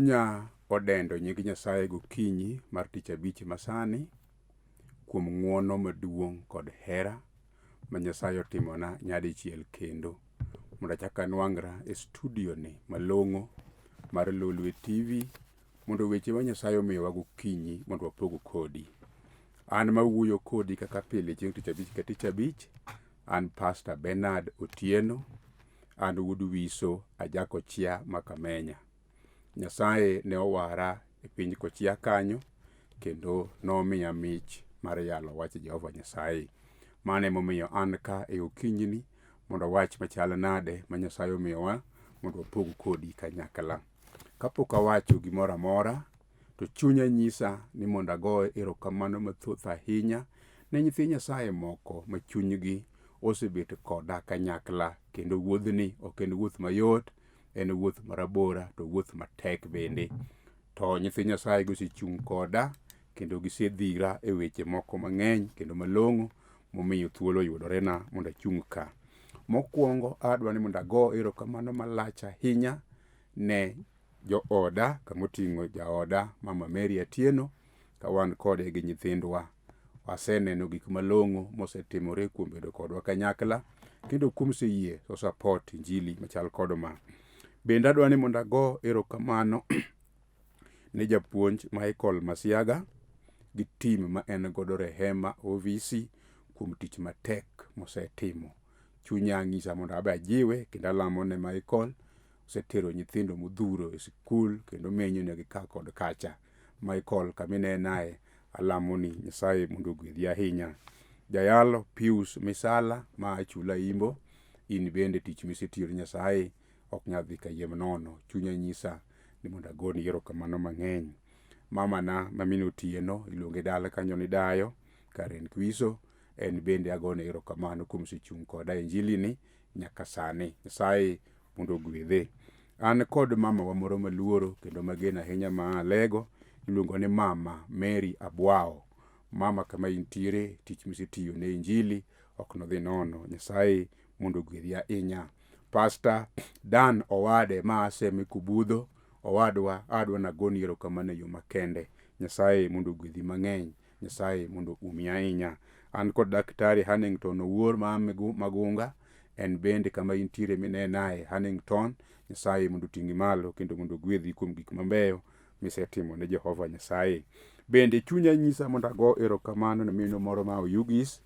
Chunya odendo nying Nyasaye gokinyi mar tich abich masani kuom ng'uono maduong' kod hera ma Nyasaye otimona nyadichiel kendo. Mondo achak anwang'ra e studio ni malong'o mar Lolwe TV mondo weche ma Nyasaye omiyowa gokinyi mondo wapog kodi. An mawuoyo kodi kaka pile chieng' tich abich ka tich abich, an Pastor Benard Otieno, an wuod Wiso ajako chia Makamenya. Nyasaye ne owara e piny Kochia kanyo kendo nomiya mich mar yalo wach Jehova Nyasaye. Mano emomiyo an ka e okinyini mondo wach machal nade ma Nyasaye omiyowa mondo wapog kodi kanyakla. Kapok awacho gimoro amora, to chunya nyisa ni mondo ago erokamano mathoth ahinya ne nyithi Nyasaye moko ma chunygi osebet koda kanyakla, kendo wuodhni ok en wuoth mayot, en wuoth marabora to wuoth matek bende. To nyithi Nyasaye osechung' koda kendo gisedhira e weche moko mang'eny kendo malong'o momiyo thuolo yudorena mondo achung' ka. Mokwongo adwa ni mondo ago erokamano malach ahinya ne jooda, kamoting'o jaoda Mama Mary Atieno, ka wan kode gi nyithindwa. Waseneno gik malong'o mosetimore kuom bedo kodwa kanyakla, kendo kuom seyie to support injili machal kod ma. Bende adwa ni mondo ago erokamano ne japuonj Michael Masiaga gi team ma en godo Rehema OVC kuom tich matek mosetimo. Chunya ng'isa mondo abe ajiwe kendo alamo ne Michael. Osetero nyithindo modhuro e sikul kendo menyo negi ka kod kacha. Michael kamine nae alamo ni Nyasaye mondo ogwedhi ahinya. Jayalo Pius Misala ma achula Imbo, in bende tich misetiyo Nyasaye ok nyadhi kayiem nono. Chunya nyisa ni mondo agoni erokamano mang'eny. Mama na Mamino Otieno iluonge dala kanyo ni Dayo Karen Wiso, en bende agone erokamano kuom sechung' koda injili ni nyaka sani. Nyasaye mondo ogwedhe. An kod mama wa moro maluoro kendo magena ahinya ma alego, iluongo ni Mama Mary Abwao. Mama kama intiere, tich misetiyo ne injili ok nodhi nono. Nyasaye mondo ogwedhi ahinya. Pastor Dan Owade ma asemi kubudho, owadwa adwa nagoni erokamano e yo makende. Nyasaye mondo ogwedhi mang'eny. Nyasaye mondo umi ahinya. An kod Daktari Hannington Owuor ma Magunga, en bende kama intiere minenae Hannington. Nyasaye mondo ting'i malo kendo mondo gwedhi kuom gik mabeyo misetimo ne Jehova Nyasaye. Bende chunya nyisa mondo ago erokamano ne mino moro ma Oyugis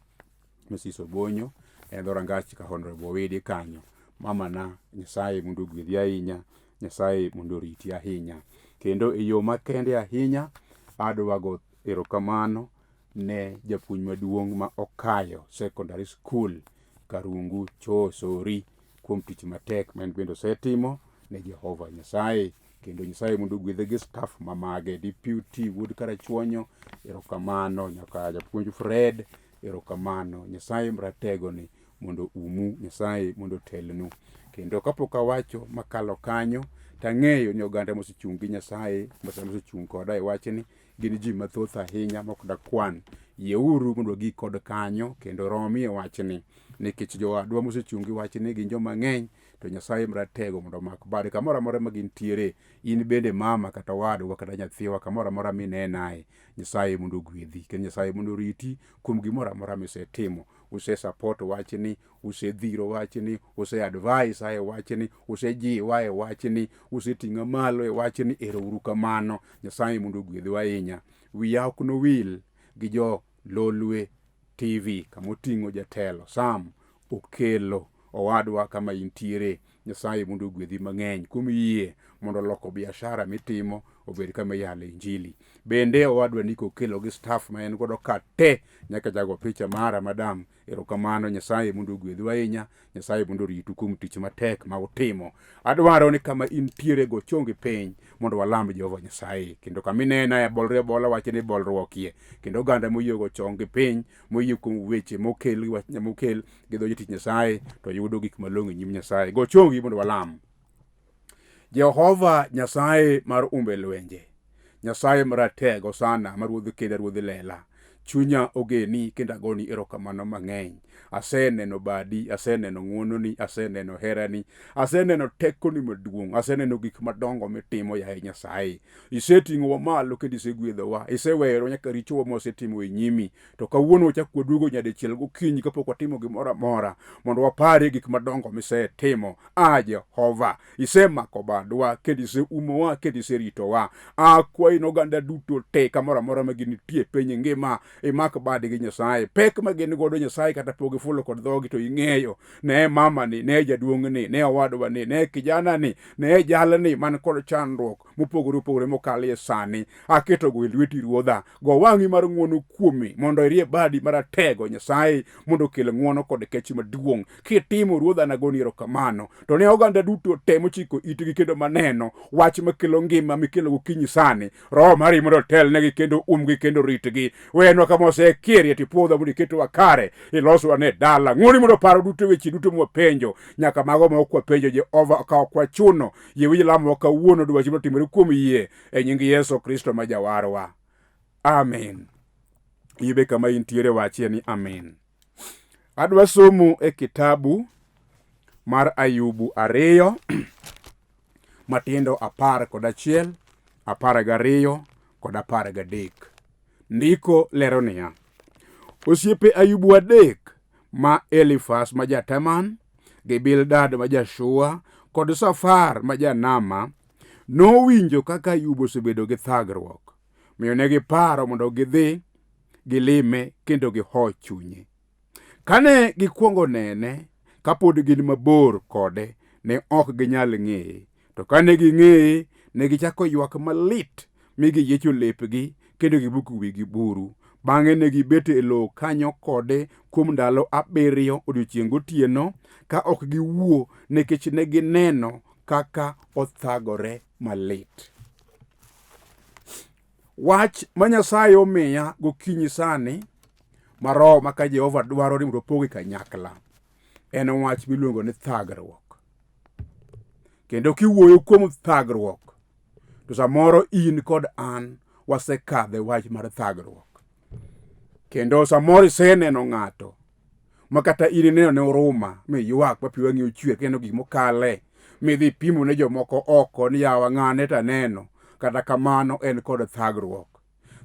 Mrs. Obonyo, en dhorangach ka Honorable Owede kanyo. Mama na Nyasaye mondo ogwedhi ahinya. Nyasaye mondo riti ahinya. Kendo e yo makende ahinya adwa go erokamano ne japuonj maduong' ma Okayo Secondary School Karungu Chosori kuom tich matek ma en bende osetimo ne Jehova Nyasaye. Kendo Nyasaye mondo ogwedhe gi staff mamage, Deputy Wuod Karachuonyo erokamano, nyaka japuonj Fred erokamano. Nyasaye mratego ni mondo umu, Nyasaye mondo telnu. Kendo kapok awacho makalo kanyo, tang'eyo ni oganda mosechung' gi Nyasaye, mosechung' koda e wachni gin ji mathoth ahinya mok dakwan. Yeuru mondo gi kod kanyo kendo romi e wachni, nikech jowadwa mosechung' gi wachni gin joma ng'eny. To Nyasaye mratego mondo mak bade kamoro amora ma gintiere. In bende mama kata wadwa kata nyathiwa kamoro amora minenae, Nyasaye mondo ogwedhi kendo Nyasaye mondo riti kuom gimoro amora misetimo. Use support wachni, use dhiro wachni, use advise e wachni, use jiwa e wachni, use ting'a malo e wachni. Erouru kamano. Nyasaye mondo ogwedhu ahinya. Wiya ok nowil gi jo Lolwe TV kamoting'o jatelo Sam Okelo, owadwa kama intiere. Nyasaye mondo ogwedhi mang'eny kuom yie mondo loko biashara mitimo obed kama yale injili. Bende owadwa Niko Okelo gi staff ma en godo ka te nyaka jago picha mara madam. Erokamano. Nyasaye mondo ogwedhu ahinya. Nyasaye mondo ritu kuom tich matek ma utimo. Adwaro ni kama intiere go chongi piny mondo walam Jehova Nyasaye. Kendo kaminena e bolre bola wachni bolruokie. Kendo oganda moyie go chongi piny, moyie kuom weche mokel gi dho jatich Nyasaye to yudo gik malong'o e nyim Nyasaye. Go chongi mondo walam. Jehova Nyasaye mar umbe lwenje, Nyasaye maratego sana, ma ruodh kenda ruodh lela. chunya ogeni kendo agoni erokamano mang'eny. Aseneno badi, aseneno ng'wononi, aseneno herani, aseneno tekoni maduong', aseneno gik madongo mitimo yaye Nyasaye. Iseting'owa malo kendo isegwedhowa, isewero nyaka richowa mosetimo e nyimi. To kawuono wachak waduogo nyadichiel gokinyi kapok watimo gimoro amora mondo wapare gik madongo misetimo. Jehova, isemako badwa kendo iseumowa kendo iseritowa. Akwayi n'oganda duto te kamoro amora ma ginitie piny ngima, imak badgi Nyasaye. Pek ma gin godo Nyasaye kata pok gifulo kod dhogi to ing'eyo. Ne mamani, ne jaduong'ni, ne owadwani, ne kijanani, ne jalni man kod chandruok mopogore opogore mokalie sani. Aketogo e lweti Ruodha, go wang'i mar ng'wono kuome mondo irie badi maratego Nyasaye mondo okel ng'wono kod kech maduong'. Kitimo Ruodha nagoni erokamano. To ne oganda duto te mochiko itgi kendo maneno wach makelo ngima mikelo gokinyi sani, Roho mari mondo telnegi kendo umgi kendo ritgi. Wenwa kama osekirie tipuodho mondo iketwa kare, iloswa ne dala. Ng'woni mondo paro duto weche duto mwapenjo, nyaka mago ma ok wapenjo Jehova ka ok wachuno. Yie winj lamowa kawuono dwachi mondo timore kuom yie e nying Yesu Kristo ma Jawarwa. Amen. Ibe kama intiere wachie ni amen. Adwa somo e kitabu mar Ayubu 2 matindo 11, 12 kod 13. Ndiko lero niya: osiepe Ayubu 3 ma Elifas ma ja-Teman gi Bildad ma ja-Shua kod Safar ma ja-Nama nowinjo kaka Ayubu osebedo gi thagruok, miyo ne giparo mondo gidhi gilime kendo giho chunye. Kane gikwongo nene kapod gin mabor kode, ne ok ginyal ng'eye. To kane ging'eye, ne gichako ywak malit mi giyiecho lepgi kendo gibuko wigi buru. Bang'e ne gibet e lowo kanyo kode kuom ndalo 7 odiechieng' gotieno ka ok giwuo, nikech ne gineno kaka othagore malit. Wach ma Nyasaye omiya gokinyi sani ma roho ma ka Jehova dwaro ni mondo opogi kanyakla en wach miluongo ni thagruok. Kendo kiwuoyo kuom thagruok, to samoro in kod an wasekadhe wach mar thagruok. Kendo samoro iseneno ng'ato ma kata in ineno ne uruma mi ywak ma pi wang'i ochwe kendo gik mokale midhi pimo ne jomoko oko ni yawa ng'ane taneno. Kata kamano en kod thagruok.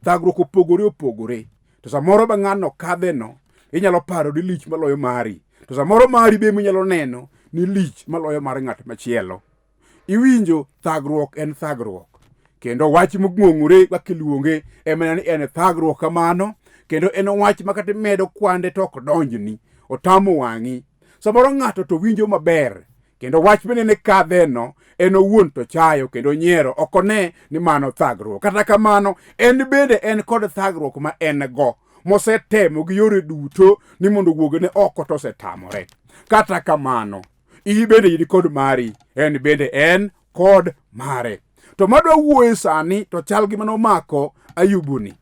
Thagruok opogore opogore. To samoro ba ng'ano kadheno inyalo paro ni lich maloyo mari. To samoro mari be inyalo neno ni lich maloyo mar ng'at machielo. Iwinjo, thagruok en thagruok. Kendo wach mogwong'ore kakiluonge ema ni en thagruok kamano. Kendo en wach makata medo kwande to ok donjni, otamo wang'i. Samoro ng'ato to winjo maber, kendo wach menene kadheno en owuon to chayo kendo nyiero, ok one ni mano thagruok. Kata kamano en bende en kod thagruok ma en go mosetemo gi yore duto ni mondo wuogne oko to osetamore. Kata kamano bende in kod mari, en bende en kod mare. To madwa wuoye sani to chal gi manomako Ayubuni.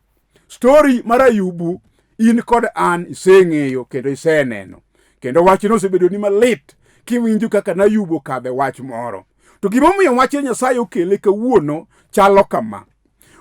Story mar Ayubu in kod an iseng'eyo kendo iseneno. Kendo wachno osebedo ni malit kiwinjo kaka Ayubu kadhe wach moro. To gimomiyo wach Nyasaye okele kawuono chalo kama: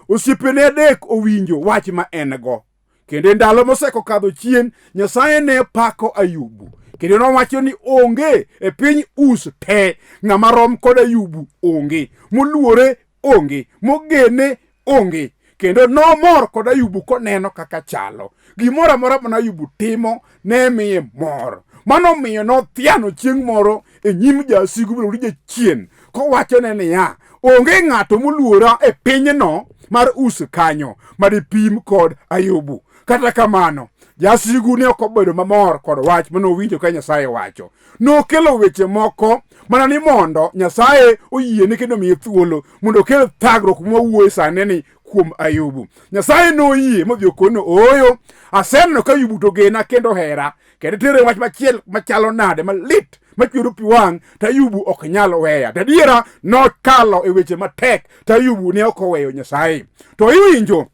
osiepene 3 owinjo wach ma en go. Kendo ndalo moseko kadho chien, Nyasaye ne pako Ayubu. Kendo nowacho ni onge e piny Us te ng'ama rom kod Ayubu, onge moluore, onge mogene, onge. Kendo nomor kod Ayubu koneno kaka chalo. Gimoro amora ma Ayubu timo ne miye mor. Mano miyo nothiano chieng' moro e nyim jasigu miluongo ni Jachien, kowachone niya, onge ng'ato moluora e pinyno mar Us kanyo madipim kod Ayubu. Kata kamano, jasigu ne ok obedo mamor kod wach manowinjo ka Nyasaye wacho. Nokelo weche moko mana ni mondo Nyasaye oyiene kendo miye thuolo mondo okel thagruok mwawuoye sani ni kuom Ayubu. Nyasaye noyie modhi okono, ooyo, aseneno ka Ayubu to gena kendo hera, kendo tere wach machiel machalo nade malit machwero pi wang' to Ayubu ok nyal weya. Tadiera nokalo e weche matek to Ayubu ne ok oweyo Nyasaye. To iwinjo,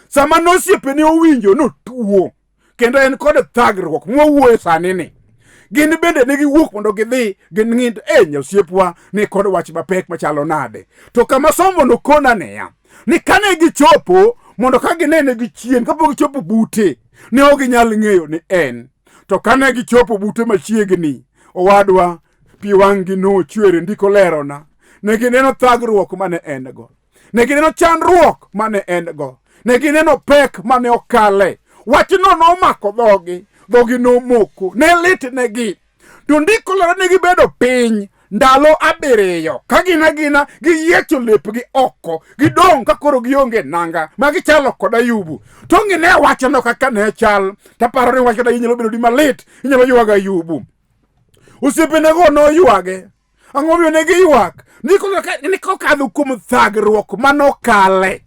sama nosiepene owinjo notuo, kendo en kod thagruok mwawuoye sani ni. Gin bende ne giwuok mondo gidhi ging'id nyasiepwa ni kod wach mapek machalo nade. To kama somo nokona niya, ni kane gichopo mondo ka ginene gi chien kapok gichopo bute ne ok ginyal ng'eyo ni en. To kane gichopo bute machiegni, owadwa pi wang'gi nochwere. Ndiko lerona ne gineno thagruok mane en go, ne gineno chandruok mane en go, ne gineno pek mane okale. Wachno nomako dhogi nomoko, ne lit negi. To ndiko lerona ne gibedo piny ndalo 7 ka gina giyiecho lepgi oko, gidong' ka koro gionge nanga ma gichalo kod Ayubu. To ngine wachno kaka ne chal, taparo ni wach kada inyalo bedo di malit, inyalo yuaga Ayubu. Osiepenego noywage. Ang'o miyo ne giywak? Ni kokadho kuom thagruok manokale.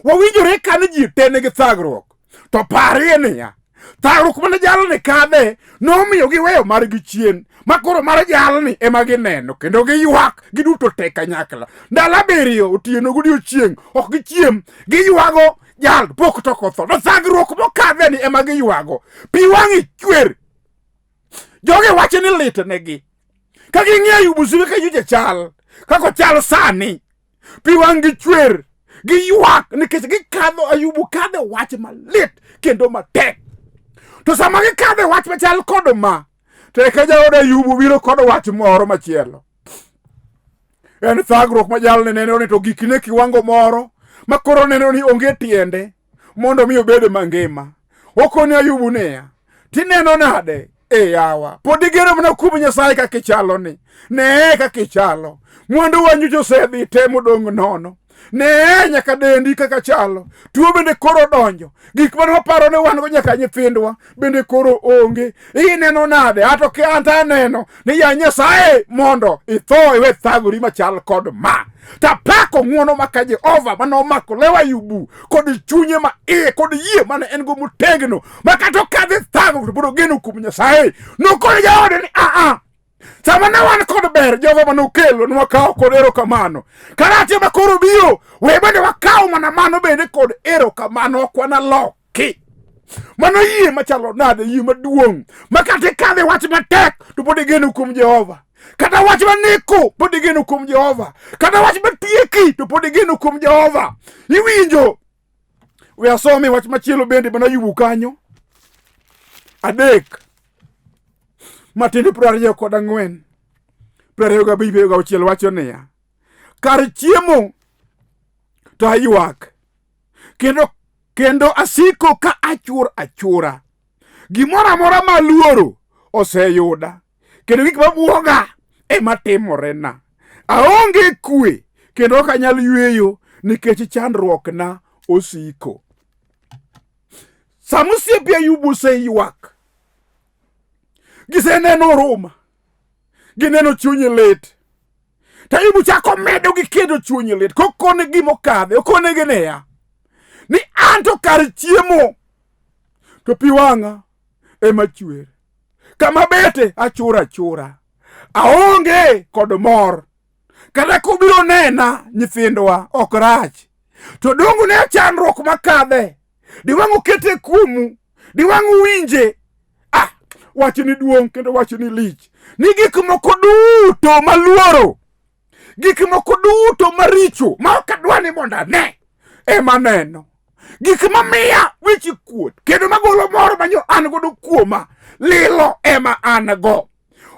Wawinjore ka ni ji te nigi thagruok. To parie niya, thagruok mane jalni kadhe nomiyo giweyo margi chien. Makoro mar jalni ema gineno kendo giywak giduto te kanyakla. Ndalo 7 otieno godiochieng' ok gichiem, giywago jal pok to kotho. To thagruok mokadhe ni ema giywago. Pi wang'i chwer. Joge wacho ni lit negi. Ka ging'e Ayubu sibe ka yuje chal, kako chal sani, pi wang'gi chwer, giywak nikech gikadho Ayubu kadho wach malit kendo matek. To sama gikadho wach machal kod ma, to eka jaod Ayubu biro kod wach moro machielo. En thagruok ma jalni neno ni to gikne kiwango moro makoro neno ni onge tiende mondo mi obed mangima. Okoni Ayubu niya, tineno nade? Yawa, pod igeno mana kuom Nyasaye kaka ichalo ni. Ne kaka ichalo. Mwandu wanyu osedhi te modong' nono. Ne nyaka dendi kaka chalo. Tuo bende koro donjo. Gik mane waparo ne wan go nyaka nyithindwa bende koro onge. Ineno nade? Ato ke anta neno ni ya Nyasaye mondo itho iwe thagori machal kod ma. Tapako ng'wono maka Jehova manomako lewa Ayubu kod chunye ma kod yie mane en go motegno makato kadhe thagruok biro geno kuom Nyasaye. Nokone jaode ni sama ne wan kod ber Jehova manokelo nwakawo kod erokamano. Karate makoro biro we bende wakawo mana mano bende kod erokamano ok wanaloki. Mano yie machalo nade, yie maduong' makate kadhe wach matek to pod igeno kuom Jehova. Kata wach maniko pod igeno kuom Jehova. Kata wach matieki to pod igeno kuom Jehova. Iwinjo? We asomi wach machielo bende mana Ayubu kanyo. 3 Matinde 24 26 wacho niya, kar chiemo to aywak kendo asiko ka achura. Gimoro amora maluoro oseyuda kendo gik mabuoga ema timorena. Aonge kwe kendo ok anyal yweyo nikech chandruokna osiko. Sama osiepe Ayubu oseywak, giseneno Roma, gineno chunye lit, to Ayubu chako medo gi kendo chunye lit. Kokone gimokadhe, okone gineya ni anto kar chiemo to pi wang'a ema chwer, kama bete achura. Aonge kod mor, kata kubiro nena nyithindwa ok rach. To dongu ne chandruok makadhe, diwang'o kete kuomu, diwang'o winje. Wachni duong' kendo wachni lich. Ni gik moko duto maluoro, gik moko duto maricho ma ok adwa ni mondo ane ema neno. Gik mamiya wich kuot kendo magolo moro manyo an godo kuoma, lilo ema an go.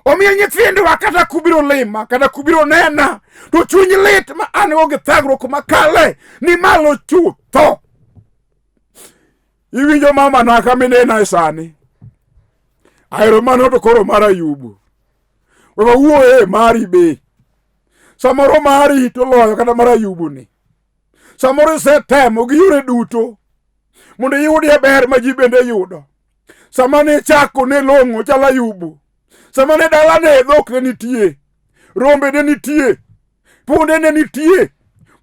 Omiyo nyithindwa kata kubiro lima, kata kubiro nena, to chuny lit ma an go gi thagruok makale ni malo chutho. Iwinjo mama na kaminena sani. Aero mano to koro mar Ayubu. Wewa wuoye mari be. Samoro mari to loyo kata mar Ayubu ni. Samoro setemo gi yore duto mondo yudi ber ma ji bende yudo. Sama ne chako ne long'o chala Ayubu. Sama ne dala ne dhok ne nitie, rombe ne nitie, punde ne nitie,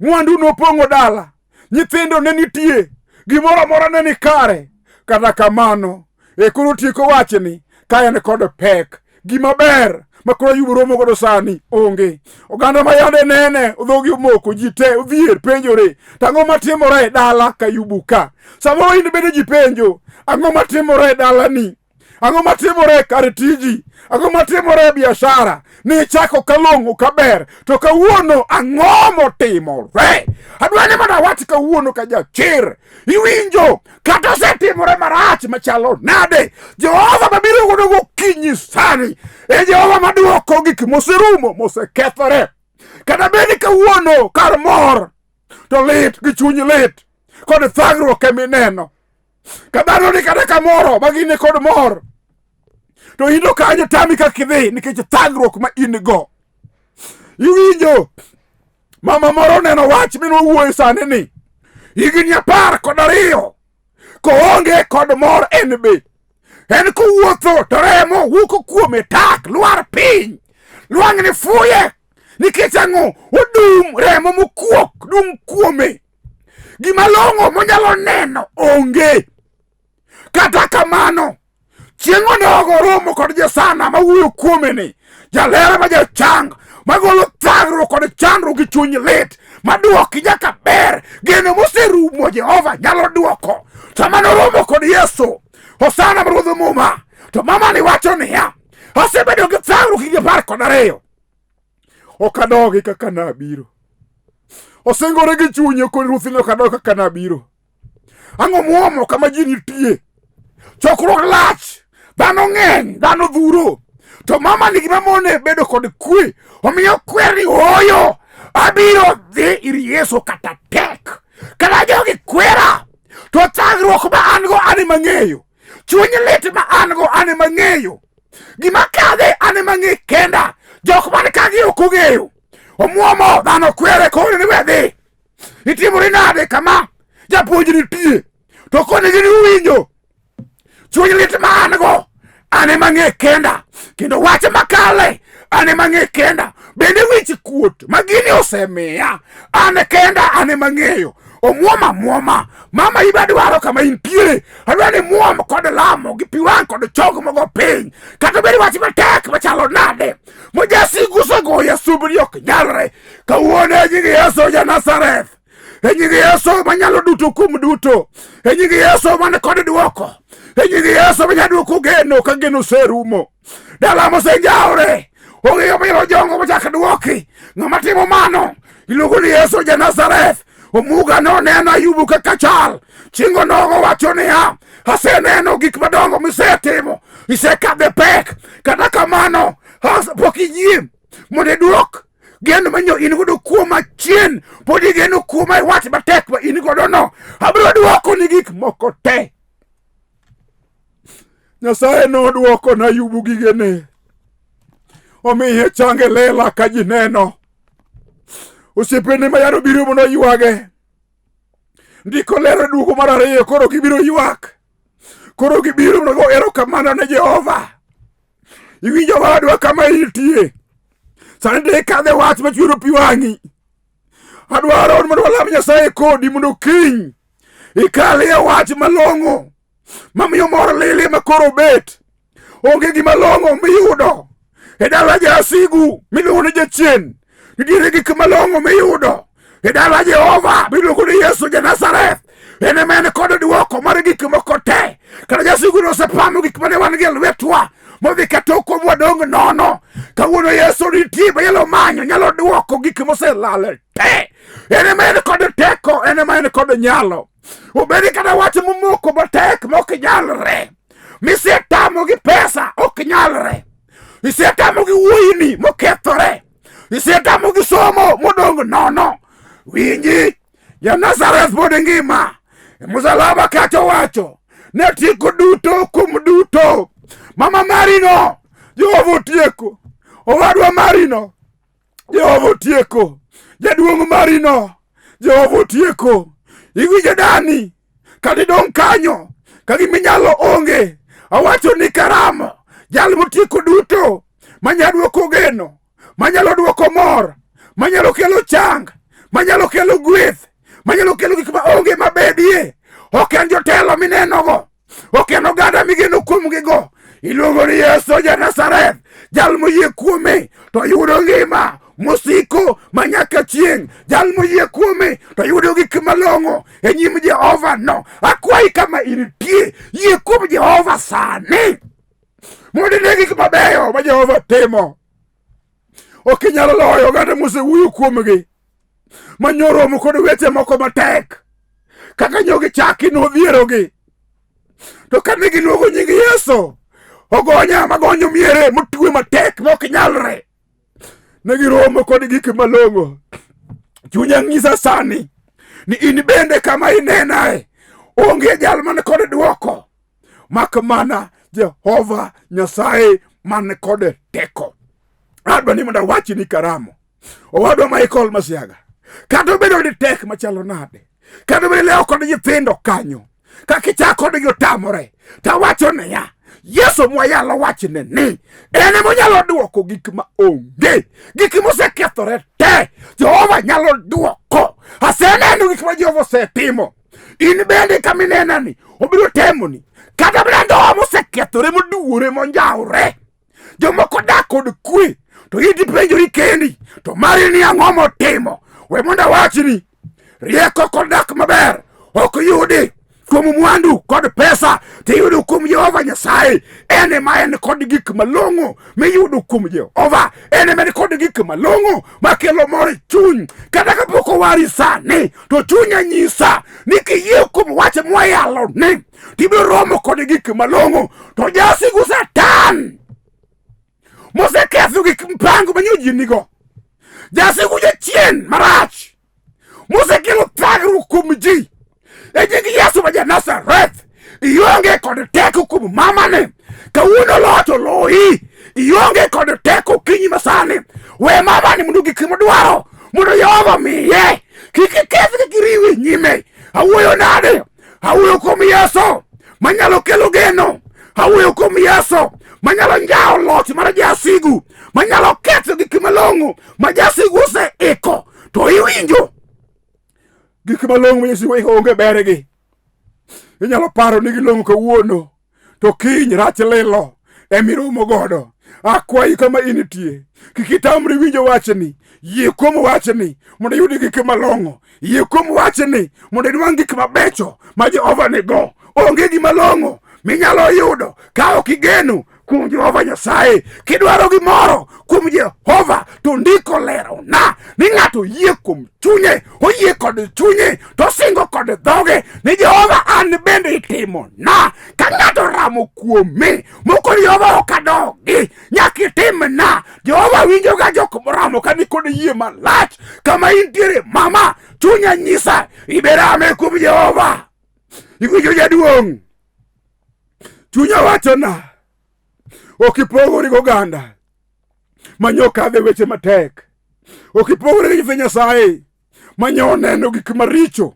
mwandu nopong'o dala, nyithindo ne nitie, gimoro amora ne ni kare. Kata kamano koro tieko wachni ka en kod pek. Gima ber makoro Ayubu romo godo sani onge. Oganda ma yande nene dhogi omoko, ji te odhier penjore tang'o matimore dala ka Ayubu ka. Samoro in bende ji penjo ang'o matimore dala ni. Ang'o matimore kar tiji? Ang'o matimore biashara? Ni chako kalong'o kaber. To kawuono ang'o motimore? Adwani mondo awach kawuono ka jachir. Iwinjo kata osetimore marach machalo nade? Jehova mabiro godo gokinyi sani e Jehova maduoko gik moserumo mosekethore. Kata bedi kawuono kar mor to lit gi chuny lit kod thagruok emineno. Kadhano ni kata kamoro magine kod mor to indo kanyo tami kakidhi nikech thagruok ma in go. Iwinjo mama moro neno wach minowuoyo sani ni higni 12 koonge kod mor en be. En kowuotho to remo wuok kuome tak lwar piny lwang'ni fuye nikech ang'o odum remo mokuok dum kuome. Gima long'o monyalo neno onge. Kata kamano chieng'o nogo romo kod jasana mawuoyo kuome ni jalera ma jachang magolo thagruok kod chandruok gi chuny lit maduoki nyaka ber. Geno moserumo Jehova nyalo duoko. Samano romo kod Yesu Hosana Ruodh Muma to mama ni wacho niya asebedo gi thagruok higni 12. Ok adogi kaka nabiro. Osengore gi chunye kod ruthino kadok kaka nabiro. Ang'o muomo kama ji nitie. Chokruok lach. Dhano ng'eny. Dhano dhuro. To mama ni gima mone bedo kod kwe. Omiyo kweri oyo. Abiro dhi ir Yesu kata tek. Kata jogi kwera. To thagruok ma an go an mang'eyo. Chuny lit ma an go an mang'eyo. Gima kadhe an mang'e kenda. Jok man kagi ok ong'eyo. Omuomo dhano kwere kone ni wedhi. Itimori nade kama japuonj nitie. To kone gini uwinjo. Chuny lit ma an go an mang'e kenda. Kendo wach makale an mang'e kenda. Bende wich kuot magini osemiya an kenda an mang'eyo. Omuoma mama iba dwaro kama intiere. Adwani muom kod lamo gi piwang kod chogo mogo piny. Kata bedi wach matek machalo nade. Mojasi guso goya subri ok nyalre. Kawuono e nying Yesu ja Nazareth. E nying Yesu manyalo duto kum duto. E nying Yesu man kod duoko. E nying Yesu manyaduoko geno ka geno serumo. Dala mosenjaore. Ong'eyo miro jongo machak duoki. Ng'ama timo mano iluongo ni Yesu ja Nazareth. Omuga no neno Ayubu kaka chal. Chingo nogo wacho niya aseneno gik madongo misetimo. Isekadhe pek. Kata kamano pok iyie mondo iduok geno manyo in godo kuoma chien. Pod igeno kuoma wach matek ma in godo no. Abiro duoko ni gik moko te. Nyasaye noduoko na Ayubu gigene. Omiye change lela ka ji neno. Osiepene ma yaro biro mondo ywage. Ndiko lero duogo mar 2 koro gibiro ywak. Koro gibiro mondo go erokamano ne Jehova. Iwinjo wadwa kama itie. Sani de kadhe wach machwero pi wang'i. Adwaro mondo walam Nyasaye kodi mondo kiny ikalie wach malong'o mamiyo mor lili makoro bet. Onge gima long'o miyudo e dala jasigu miluongo ni jachien. Nidiere gik malong'o miyudo e dala Jehova miluongo ni Yesu ja Nazareth. En ema en kod duoko mar gik moko te. Kata jasigu nosepamo gik mane wan gi e lwetwa modhi katok wadong nono. Kawuono Yesu nitie manyalo manyo nyalo duoko gik moselal te. En ema en kod teko. En ema en kod nyalo. Obedi kata wach momoko matek mok nyalre. Misetamo gi pesa ok nyalre. Isetamo gi wuoyini mokethore. Isetamo gi somo modong nono. Winji ja Nazareth pod ngima. Musalaba kacho wacho ne tieko duto kum duto. Mama marino Jehova otieko. Owadwa marino Jehova otieko. Jaduong' marino Jehova otieko. Iwinjo dani kadi dong kanyo kagi minyalo onge. Awacho ni karamo jal motieko duto manyaduoko geno, manyalo duoko mor, manyalo kelo chang, manyalo kelo gweth, manyalo kelo gik ma onge mabedie. Ok en jotelo minenogo. Ok en oganda migeno kuomgigo. Iluongo ni Yesu ja Nazareth. Jal moyie kuome to yudo ngima mosiko manyaka chieng'. Jal moyie kuome to yudo gik malong'o e nyim Jehova no. Akwayi kama intie yie kuom Jehova sani. mondo ne gik mabeyo ma Jehova timo. Ok inyalo loyo oganda mosewuoyo kuomgi manyoromo kod weche moko matek kaka nyogi chaki nodhierogi. To kane giluongo nying Yesu, ogonya magonyo miere motwe matek ma ok nyalre. Ne giromo kod gik malong'o. Chunya ng'isa sani ni in bende kama inenae onge jal man kod duoko mak mana Jehova Nyasaye man kod teko. Adwa ni mondo wachi ni karamo owadwa Michael Masiaga, kata obedo ni tek machalo nade, kata obedo leo kod nyithindo kanyo kaka ichako kodgi otamore, tawacho niya, Yesu mwayalo wachne ni ene monyalo duoko gik ma onge, gik mosekethore te Jehova nyalo duoko. Aseneno gik ma Jehova osetimo. In bende kaminenani obiro temoni, kata bendo mosekethore moduore monjaure, jomoko dak kod kwe, to idi penjori kendi to mari ni ang'o motimo. We mondo wachni rieko kod dak maber ok yudi kuom mwandu kod pesa, tiyudo kuom Jehova Nyasaye. Ene ma en kod gik malong'o miyudo kuom Jehova. Ene ma en kod gik malong'o makelo mor chuny. Kata kapok owari sani to chunya nyisa ni kiyie kuom wach mwayalo ni tibiro romo kod gik malong'o. To jasigu Satan moseketho gik mpango manyo ji nigo, jasigu jachien marach mosekelo thagruok kuom ji, e nying Yesu ma Nazareth, ionge kod teko kuom mamane. Kawuono loto loyi, ionge kod teko kinyi masani. We mamani mondo gik modwaro mondo Jehova miye, kik iketh giriwi nyime. Awuoyo nade? Awuoyo kuom Yesu manyalo kelo geno. Awuoyo kuom Yesu manyalo njao loch mar jasigu, manyalo ketho gik malong'o ma jasigu oseiko. To iwinjo gik malong'o ma Yesu onge beregi. Inyalo paro ni gilong'o kawuono to kiny rach lilo emirumo godo. Akwayi kama initie, kik itamri winjo wachni. Yie kuom wachni mondo yudi gik malong'o. Yie kuom wachni mondo idwang' gik mabecho ma Jehova nigo. Onge gima malong'o minyalo yudo ka ok igeno kuom Jehova Nyasaye. Kidwaro gimoro kuom Jehova to ndiko lero na ni ng'ato yie kuom chunye, oyie kod chunye, to singo kod dhoge ni Jehova an bende itimo na. Ka ng'ato ramo kuome moko Jehova okadogi, nyaka itim na. Jehova winjo ga jok moramo ka ni kod yie malach. Kama intiere mama, chunya nyisa iberame kuom Jehova. Iwinjo jaduong', chunya wachona ok ipogori goganda manyo kadhe weche matek. Ok ipogori gi nyithi Nyasaye manyo neno gik maricho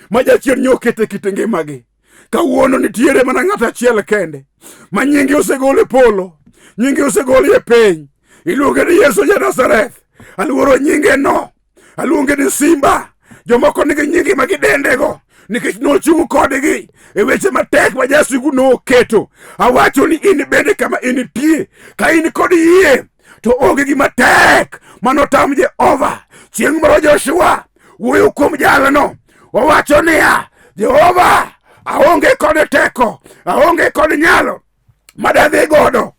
ma jachien nyokete kit ngimagi. Kawuono nitiere mana ng'at achiel kende ma nyinge osegol e polo, nyinge osegol e piny. Iluonge ni Yesu ja Nazareth. Aluoro nyinge no, aluonge ni Simba. Jomoko nigi nyinge ma gidendego nikech nochung' kodgi e weche matek ma jasigu noketo. Awacho ni in bende kama initie, ka in kod yie to onge gima tek manotam Jehova. Chieng' moro Joshua wuoyo kuom jalno, owacho niya, Jehova, aonge kod teko, aonge kod nyalo madadhi godo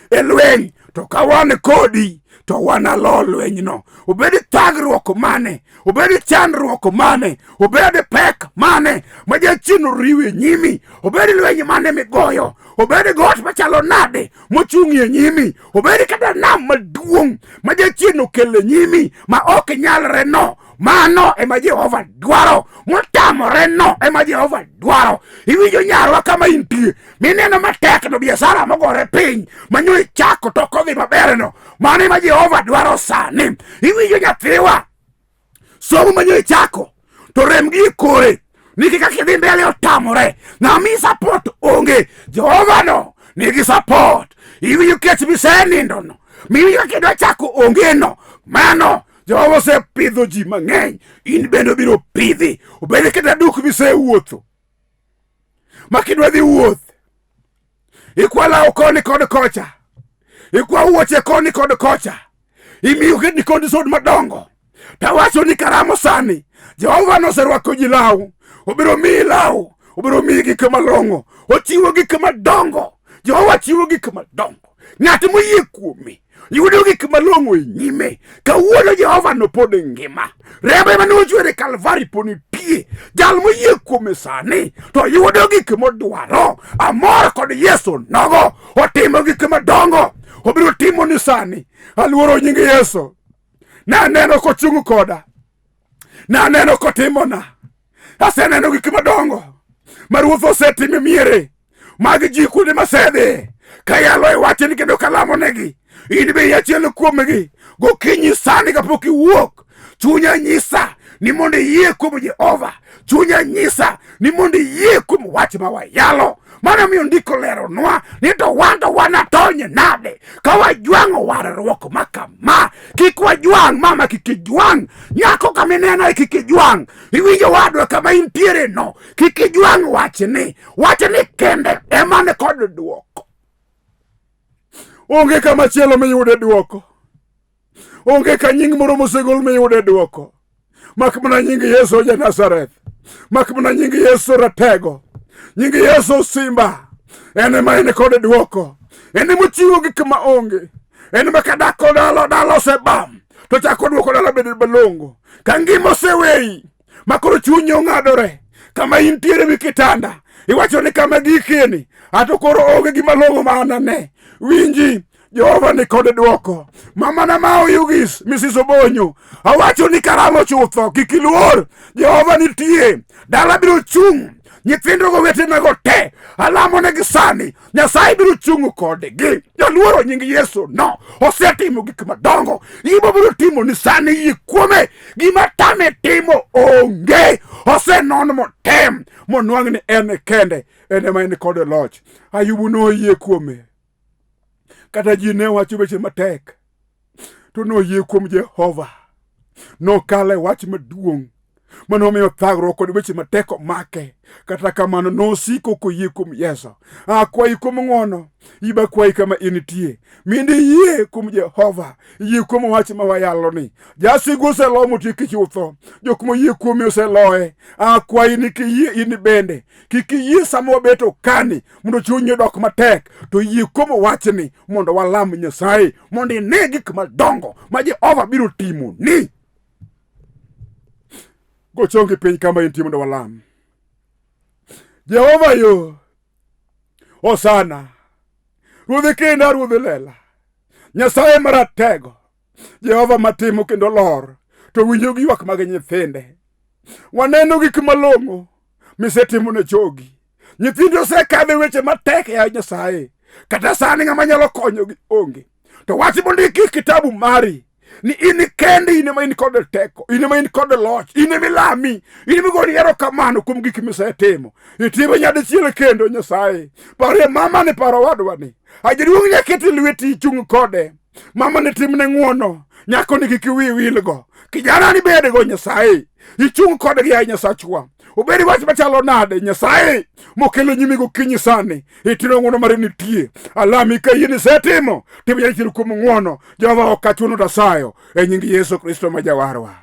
e lweny, to ka wan kodi to wanalo lweny no. Obed thagruok mane, obed chandruok mane, obed pek mane ma jachien riwe nyimi, obed lweny mane migoyo, obed got machalo nade mochung'ie nyimi, obed kata nam maduong' ma jachien okele nyimi ma ok nyalre no, mano ema Jehova dwaro. Motamore no ema Jehova dwaro. Iwinjo nyarwa kama intie mineno matek no, biashara mogore piny manyo ichako to kodhi maber no, mano ema Jehova dwaro sani. Iwinjo nyathiwa, somo manyo ichako to rem gi kore niki kaka idhi mbele otamore, ng'ami support onge. Jehova no nigi support. Iwinjo kech bisenindo no, miwinjo kaka idwa chako onge no, mano Jehova osepidho ji mang'eny. In bende biro pidhi. Obed kata duk bisewuotho ma kidwa dhi wuoth, ikwa law koni kod kocha, ikwa wuoche koni kod kocha, imiyo kedi kondisod madongo. Tawacho ni karamo sani Jehova noserwako ji law. Obiro miyi law, obiro miyi gik malong'o, ochiwo gik madongo Jehova chiwo gik madongo. Ng'at moyie kuome yudo gik malong'o e nyime. Kawuono Jehova no pod ngima. Rembe manochwere Kalvari pod nitie. Jal moyie kuome sani to yudo gik modwaro. Amor kod Yesu nogo otimo gik madongo. Obiro timo ni sani. Aluoro nying Yesu. Naneno kochung' koda. Naneno kotimona. Aseneno gik madongo ma Ruoth osetimo miere mag ji kuonde masedhi kayalo e wachni kendo kalamo negi. In be achiel kuomgi gokinyi sani kapok iwuok. Chunya nyisa ni mondo iyie kuom Jehova. Chunya nyisa ni mondo iyie kuom wach ma wayalo. Mano miyo ndiko leronwa ni to wan atony nade ka wajwang'o warruok makama. Kik wajwang' mama, kik ijwang' nyako kama ineno, kik ijwang'. Iwinjo wadwa kama intiere no, kik ijwang' wachni kende ema ne kod duoko. Onge kama chielo miyude duoko. Onge ka nying moro mosegol miyude duoko. Mak mana nying Yesu ja Nazareth. Mak mana nying Yesu ratego. Nying Yesu simba. Ene ma ene kod duoko. Ene mochiwo gik ma onge. Ene ma kadako dalo sebam. To chako duoko dalo bedo balongo. Ka ngima osewei. Makoro chunyi ong'adore. Kama intiere wi kitanda. Iwacho ni kama gikeni. Ato koro onge gima longo ma anane. Winji. Jehova ni kod duoko. Mama na mao Yugis, Mrs. Obonyo. Awacho ni karamo chutho. Kik iluor. Jehova nitie. Dala biro chung'. Nyithindo go wetena go te. Alamo negi sani. Nyasaye biro chung' kodgi. Jaluoro nying Yesu no. Osetimo gik madongo. Ibo biro timo ni sani yie kuome. Gima tame timo onge. Osenono motem. Monwang' ni ene kende. Ene ma ene kod loch. Ayubu no yie kuome. Kata ji ne wacho weche matek. To no yie kuom Jehova. No kale wach maduong'. Manomiyo thagruok kod weche matek omake. Kata kamano nosiko koyie kuom Yesu. Akwayi kuom ng'wono. Iba kwayi kama initie. Minde yie kuom Jehova. Yie kuom wach ma wayalo ni. Jasigu oselo motieki chutho. Jok moyie kuome oseloe. Akwayi ni kiyie in bende. Kik iyie sama wabeto kani mondo chunyi dok matek. To yie kuom wachni mondo walam Nyasaye. Mondo ine gik madongo ma Jehova biro timo ni. Gochongi piny kama intie mondo walam. Jehova yo. Osana. Ruodhi kenda, ruodhi lela. Nyasaye maratego. Jehova matimo kendo lor. To winjo gi ywak mag nyithinde. Waneno gik malong'o misetimo ne jogi. Nyithindo osekadhe weche matek ya Nyasaye. Kata sani ng'ama nyalo konyogi onge. To wach mondiki kitabu mari. Ni ini kendi ine ma in kod teko, ine ma in kod loch, ine milami, ine migoni erokamano kuom gik misetimo. Itimo nyadichiel kendo Nyasaye. Pare mama ni paro wadwa ni. Ajaduong' nyaketi lweti chung' kode. Mama ni timne ng'wono. Nyako ni kik wiyi wilgo. Kijana ni bedego Nyasaye. Ichung' kodgi ya Nyasachwa. Obedi wach machalo nade Nyasaye mokelo nyimi gokinyi sani. Itino ng'wono mare nitie. Alami ka in isetimo. Tim nyadichiel kuom ng'wono. Jehova okachuno dasayo. E nying Yesu Kristo ma Jawarwa.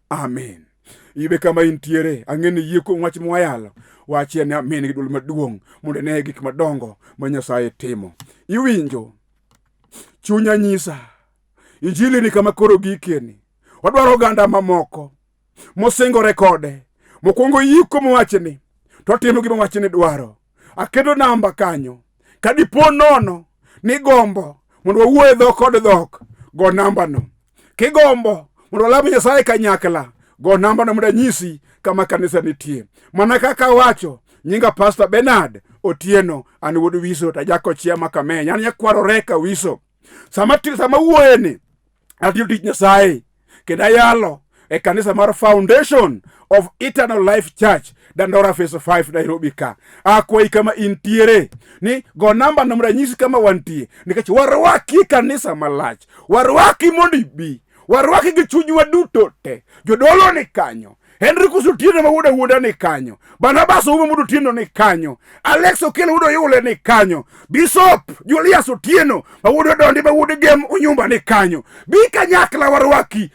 Amen. Ibe kama intiere. Ang'eni yie kuom wach mwayalo. Wachie ni amen gi dwol maduong'. Mondo ne gik madongo ma Nyasaye timo. Iwinjo. Chunya nyisa. Injili ni kama koro gikeni. Wadwaro oganda mamoko. Mosingore kode. Mokwongo yie kuom wachni. To timo gima wachni dwaro. Aketo namba kanyo. Kadipo nono ni gombo mondo wawuo e dhok kod dhok. Go namba no. Kigombo mondo walam Nyasaye kanyakla. Go namba no mondo anyisi kama kanisa nitie. Mana kaka wacho nyinga Pastor Benard Otieno an wuod Wiso tajako chiama kamenya. An nyakwaro reka Wiso. Sama wuoyeni atiyo tich Nyasaye. Kenda yalo e kanisa mar Foundation of Eternal Life Church Dandora Phase 5 Nairobi ka. Akwayi kama intiere ni go namba no mondo anyisi kama wantie. Nikech warwaki kanisa malach. Warwaki mondo ibi. Warwaki gi chunywa duto te. Jodolo ni kanyo. Henrikus Otieno ma wuoda ni kanyo. Barnabas Oumo Otieno ni kanyo. Alex Okello wuoda Yule ni kanyo. Bishop Julius Otieno ma wuoda Dondi ma wuoda Gem Unyumba ni kanyo. Bi kanyakla warwaki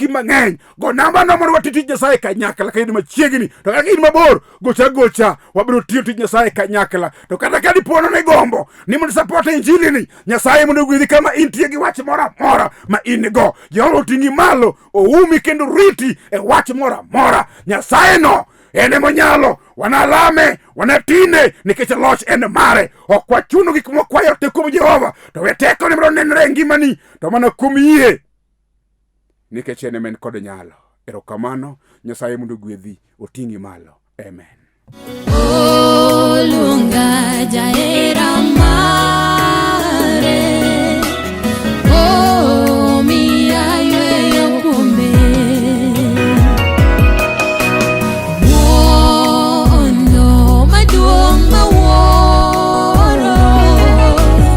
mang'eny. Go namba no mar watiti Nyasaye kanyakla ka in machiegni. To kaka in mabor gocha wabiro tiyo tich Nyasaye kanyakla. To kata ka dipono ni gombo ni mondo support injili ni Nyasaye mondo gwedhi kama intie gi wach mora ma in go. Jehova oting'i malo, oumi kendo riti e wach mora. Nyasaye no ene monyalo, wanalame, wanatine nikech loch en mare. Ok wachuno gik mokwayo te kuom Jehova, to we teko ni mondo nenre ngimani, to mana kuom yie nikech ene men kod nyalo. Erokamano, Nyasaye mondo gwedhi, oting'i malo. Amen. Lunga jaya